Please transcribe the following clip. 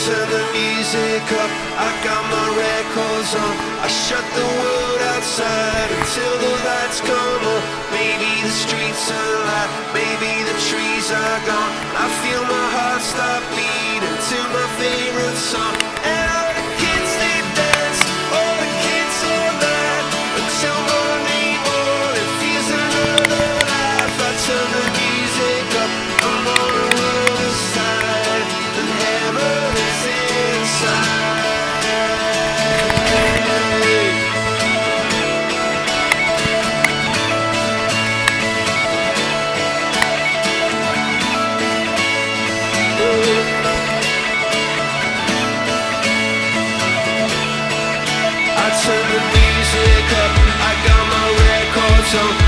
turn the music up, I got my records on. I shut the world outside until the lights come on. Maybe the streets are alive, maybe the trees are gone. I feel my heart stop beating to my favorite song. And all the kids they dance, all the kids all night until Monday morning feels another life. I turn the music up, I'm on the other side, and heaven is inside. I turn the music up, I got my records on.